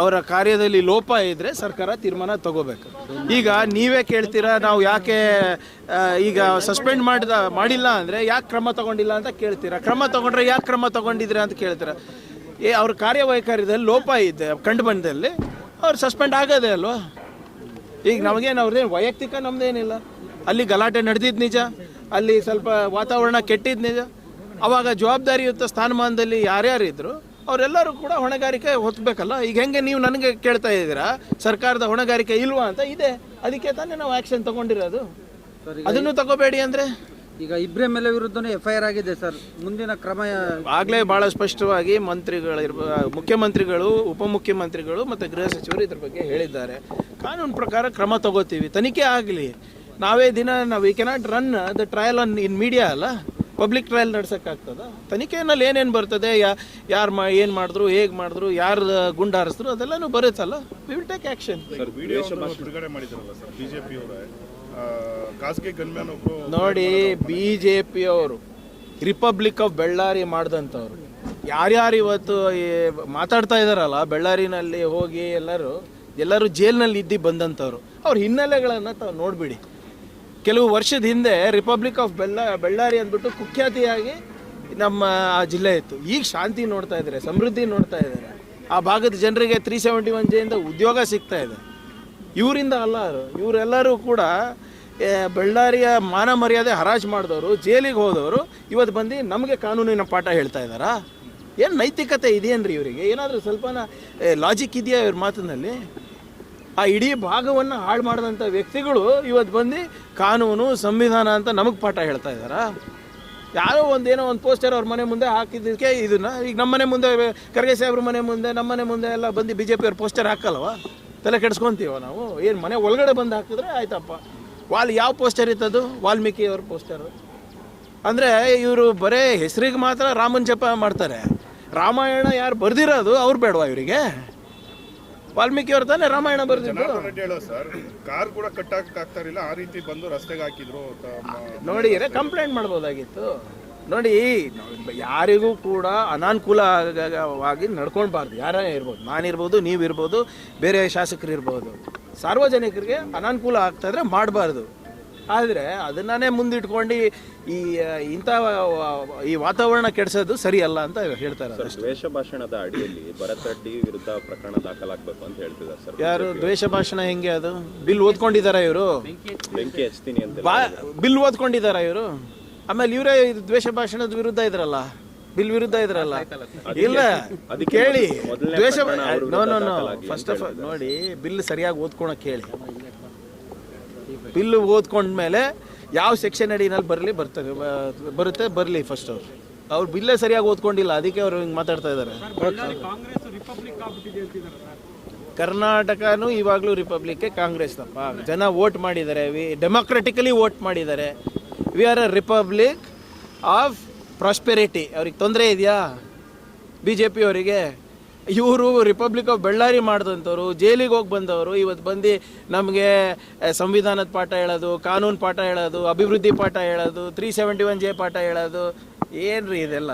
ಅವರ ಕಾರ್ಯದಲ್ಲಿ ಲೋಪ ಇದ್ದರೆ ಸರ್ಕಾರ ತೀರ್ಮಾನ ತಗೋಬೇಕು. ಈಗ ನೀವೇ ಕೇಳ್ತೀರಾ ನಾವು ಯಾಕೆ ಈಗ ಸಸ್ಪೆಂಡ್ ಮಾಡಿಲ್ಲ ಅಂದರೆ ಯಾಕೆ ಕ್ರಮ ತಗೊಂಡಿಲ್ಲ ಅಂತ ಕೇಳ್ತೀರಾ. ಕ್ರಮ ತಗೊಂಡ್ರೆ ಯಾಕೆ ಕ್ರಮ ತಗೊಂಡಿದ್ದೀರಾ ಅಂತ ಕೇಳ್ತೀರಾ. ಅವ್ರ ಕಾರ್ಯವೈಖರ್ಯದಲ್ಲಿ ಲೋಪ ಇದೆ ಕಂಡು ಬಂದಲ್ಲಿ ಅವ್ರು ಸಸ್ಪೆಂಡ್ ಆಗೋದೇ ಅಲ್ವಾ. ಈಗ ನಮಗೇನು ಅವ್ರದ್ದೇನು ವೈಯಕ್ತಿಕ ನಮ್ಮದೇನಿಲ್ಲ. ಅಲ್ಲಿ ಗಲಾಟೆ ನಡೆದಿದ್ದು ನಿಜ, ಅಲ್ಲಿ ಸ್ವಲ್ಪ ವಾತಾವರಣ ಕೆಟ್ಟಿದ್ದು ನಿಜ. ಆವಾಗ ಜವಾಬ್ದಾರಿಯುತ ಸ್ಥಾನಮಾನದಲ್ಲಿ ಯಾರ್ಯಾರು ಇದ್ದರು ಅವರೆಲ್ಲರೂ ಕೂಡ ಹೊಣೆಗಾರಿಕೆ ಹೊತ್ತಬೇಕಲ್ಲ. ಈಗ ಹೆಂಗೆ ನೀವು ನನಗೆ ಕೇಳ್ತಾ ಇದ್ದೀರಾ ಸರ್ಕಾರದ ಹೊಣೆಗಾರಿಕೆ ಇಲ್ವಾ ಅಂತ? ಇದೆ, ಅದಕ್ಕೆ ತಾನೇ ನಾವು ಆ್ಯಕ್ಷನ್ ತೊಗೊಂಡಿರೋದು. ಅದನ್ನು ತಗೋಬೇಡಿ ಅಂದರೆ ಈಗ ಇಬ್ಬರ ಮೇಲೆ ವಿರುದ್ಧನೇ FIR ಆಗಿದೆ ಸರ್, ಮುಂದಿನ ಕ್ರಮ ಆಗಲೇ ಭಾಳ ಸ್ಪಷ್ಟವಾಗಿ ಮುಖ್ಯಮಂತ್ರಿಗಳು, ಉಪಮುಖ್ಯಮಂತ್ರಿಗಳು ಮತ್ತು ಗೃಹ ಸಚಿವರು ಇದ್ರ ಬಗ್ಗೆ ಹೇಳಿದ್ದಾರೆ. ಕಾನೂನು ಪ್ರಕಾರ ಕ್ರಮ ತಗೋತೀವಿ, ತನಿಖೆ ಆಗಲಿ. ನಾವೇ ನಾವು we cannot run the trial in media ಅಲ್ಲ, ಪಬ್ಲಿಕ್ ಟ್ರಯಲ್ ನಡ್ಸೋಕ್ಕಾಗ್ತದ? ತನಿಖೆಯಲ್ಲಿ ಏನೇನು ಬರ್ತದೆ, ಯಾರು ಏನು ಮಾಡಿದ್ರು, ಹೇಗೆ ಮಾಡಿದ್ರು, ಯಾರು ಗುಂಡು ಹಾರಿಸಿದ್ರು ಅದೆಲ್ಲನೂ ಬರುತ್ತಲ್ಲ. We will take action. ನೋಡಿ, BJP ಅವರು ರಿಪಬ್ಲಿಕ್ ಆಫ್ ಬೆಳ್ಳಾರಿ ಮಾಡಿದಂಥವ್ರು ಯಾರ್ಯಾರು ಇವತ್ತು ಮಾತಾಡ್ತಾ ಇದ್ದಾರಲ್ಲ, ಬೆಳ್ಳಾರಿನಲ್ಲಿ ಹೋಗಿ ಎಲ್ಲರೂ ಜೈಲಿನಲ್ಲಿ ಇದ್ದು ಬಂದಂಥವ್ರು, ಅವ್ರ ಹಿನ್ನೆಲೆಗಳನ್ನು ತಾವು ನೋಡಿಬಿಡಿ. ಕೆಲವು ವರ್ಷದ ಹಿಂದೆ ರಿಪಬ್ಲಿಕ್ ಆಫ್ ಬೆಳ್ಳಾರಿ ಅಂದ್ಬಿಟ್ಟು ಕುಖ್ಯಾತಿಯಾಗಿ ನಮ್ಮ ಆ ಜಿಲ್ಲೆ ಇತ್ತು. ಈಗ ಶಾಂತಿ ನೋಡ್ತಾ ಇದ್ದಾರೆ, ಸಮೃದ್ಧಿ ನೋಡ್ತಾ ಇದ್ದಾರೆ. ಆ ಭಾಗದ ಜನರಿಗೆ 371 ಜೆಯಿಂದ ಉದ್ಯೋಗ ಸಿಗ್ತಾ ಇದೆ. ಇವರಿಂದ ಅಲ್ಲ, ಇವರೆಲ್ಲರೂ ಕೂಡ ಬೆಳ್ಳಾರಿಯ ಮಾನ ಮರ್ಯಾದೆ ಹರಾಜು ಮಾಡಿದವರು, ಜೈಲಿಗೆ ಹೋದವರು ಇವತ್ತು ಬಂದು ನಮಗೆ ಕಾನೂನಿನ ಪಾಠ ಹೇಳ್ತಾ ಇದ್ದಾರಾ? ಏನು ನೈತಿಕತೆ ಇದೆಯೇನ್ರಿ ಇವರಿಗೆ? ಏನಾದರೂ ಸ್ವಲ್ಪನ ಲಾಜಿಕ್ ಇದೆಯಾ ಇವ್ರ ಮಾತಿನಲ್ಲಿ? ಆ ಇಡೀ ಭಾಗವನ್ನು ಹಾಳು ಮಾಡಿದಂಥ ವ್ಯಕ್ತಿಗಳು ಇವತ್ತು ಬಂದು ಕಾನೂನು ಸಂವಿಧಾನ ಅಂತ ನಮಗೆ ಪಾಠ ಹೇಳ್ತಾ ಇದ್ದಾರಾ? ಯಾರೋ ಏನೋ ಒಂದು ಪೋಸ್ಟರ್ ಅವ್ರ ಮನೆ ಮುಂದೆ ಹಾಕಿದ್ದಕ್ಕೆ ಇದನ್ನು ಈಗ ನಮ್ಮ ಮನೆ ಮುಂದೆ, ಖರ್ಗೆ ಸಾಹೇಬ್ರ ಮನೆ ಮುಂದೆ, ನಮ್ಮ ಮನೆ ಮುಂದೆ ಎಲ್ಲ ಬಂದು BJP ಅವ್ರ ಪೋಸ್ಟರ್ ಹಾಕಲ್ವ? ತಲೆ ಕೆಡಿಸ್ಕೊತೀವ ನಾವು? ಏನು ಮನೆ ಒಳಗಡೆ ಬಂದು ಹಾಕಿದ್ರೆ ಆಯ್ತಪ್ಪ. ಯಾವ ಪೋಸ್ಟರ್ ಇತ್ತದು? ವಾಲ್ಮೀಕಿ ಅವ್ರ ಪೋಸ್ಟರು. ಅಂದರೆ ಇವರು ಬರೇ ಹೆಸರಿಗೆ ಮಾತ್ರ ರಾಮನ ಜಪ ಮಾಡ್ತಾರೆ. ರಾಮಾಯಣ ಯಾರು ಬರ್ದಿರೋದು ಅವ್ರು ಬೇಡವಾ ಇವರಿಗೆ? ವಾಲ್ಮೀಕಿ ಅವ್ರು ತಾನೇ ರಾಮಾಯಣ ಬರ್ದಿದ್ದು. ಕಾರ್ ಕೂಡ ಕಟ್ಟಾಕ್ತಾರಿಲ್ಲ, ಆ ರೀತಿ ಬಂದು ರಸ್ತೆಗೆ ಹಾಕಿದ್ರು. ನೋಡಿ, ಕಂಪ್ಲೇಂಟ್ ಮಾಡ್ಬೋದಾಗಿತ್ತು. ನೋಡಿ, ಯಾರಿಗೂ ಕೂಡ ಅನಾನುಕೂಲವಾಗಿ ನಡ್ಕೊಳ್ಬಾರ್ದು. ಯಾರೇ ಇರ್ಬೋದು, ನಾನಿರ್ಬೋದು, ನೀವಿರ್ಬೋದು, ಬೇರೆ ಶಾಸಕರು ಇರ್ಬೋದು. ಸಾರ್ವಜನಿಕರಿಗೆ ಅನಾನುಕೂಲ ಆಗ್ತಾಯಿದ್ರೆ ಮಾಡಬಾರ್ದು. ಆದರೆ ಅದನ್ನೇ ಮುಂದಿಟ್ಕೊಂಡು ಈ ವಾತಾವರಣ ಕೆಡಿಸೋದು ಸರಿ ಅಲ್ಲ ಅಂತ ಹೇಳ್ತಾರೆ. ದ್ವೇಷ ಭಾಷಣದ ಅಡಿಯಲ್ಲಿ ಭರತ್ ರೆಡ್ಡಿ ವಿರುದ್ಧ ಪ್ರಕರಣ ದಾಖಲಾಗಬೇಕು ಅಂತ ಹೇಳ್ತಿದ್ದಾರೆ ಸರ್. ಯಾರು ದ್ವೇಷ ಭಾಷಣ? ಹೆಂಗೆ ಅದು? ಬಿಲ್ ಓದ್ಕೊಂಡಿದ್ದಾರ ಇವರು? ಬೆಂಕಿ ಹಚ್ತೀನಿ ಅಂತ ಬಿಲ್ ಓದ್ಕೊಂಡಿದ್ದಾರ ಇವರು? ಆಮೇಲೆ ಇವರೇ ದ್ವೇಷ ಭಾಷಣದ ವಿರುದ್ಧ ಇದ್ರಲ್ಲ, ಬಿಲ್ ವಿರುದ್ಧ ಇದ್ರಲ್ಲ. ಇಲ್ಲ ಕೇಳಿ, ದ್ವೇಷ ಫಸ್ಟ್ ಆಫ್ ಆಲ್ ನೋಡಿ, ಬಿಲ್ ಸರಿಯಾಗಿ ಓದ್ಕೊಳಕ್ ಹೇಳಿ. ಬಿಲ್ ಓದ್ಕೊಂಡ್ಮೇಲೆ ಯಾವ ಸೆಕ್ಷನ್ ಅಡಿನಲ್ಲಿ ಬರಲಿ ಫಸ್ಟ್. ಅವ್ರು ಬಿಲ್ಲೇ ಸರಿಯಾಗಿ ಓದ್ಕೊಂಡಿಲ್ಲ, ಅದಕ್ಕೆ ಅವ್ರು ಹಿಂಗೆ ಮಾತಾಡ್ತಾ ಇದ್ದಾರೆ. ಕರ್ನಾಟಕನೂ ಇವಾಗಲೂ ರಿಪಬ್ಲಿಕ್ಗೆ ಕಾಂಗ್ರೆಸ್ ತಪ್ಪ. ಜನ ವೋಟ್ ಮಾಡಿದ್ದಾರೆ, ಡೆಮೋಕ್ರೆಟಿಕಲಿ ವೋಟ್ ಮಾಡಿದ್ದಾರೆ. We are a republic of prosperity. ಅವ್ರಿಗೆ ತೊಂದರೆ ಇದೆಯಾ BJP ಅವರಿಗೆ? ಇವರು ರಿಪಬ್ಲಿಕ್ ಆಫ್ ಬೆಳ್ಳಾರಿ ಮಾಡಿದಂಥವ್ರು, ಜೈಲಿಗೆ ಹೋಗಿ ಬಂದವರು ಇವತ್ತು ಬಂದು ನಮಗೆ ಸಂವಿಧಾನದ ಪಾಠ ಹೇಳೋದು, ಕಾನೂನು ಪಾಠ ಹೇಳೋದು, ಅಭಿವೃದ್ಧಿ ಪಾಠ ಹೇಳೋದು, 371 ಜೆ ಪಾಠ ಹೇಳೋದು. ಏನ್ರಿ ಇದೆಲ್ಲ?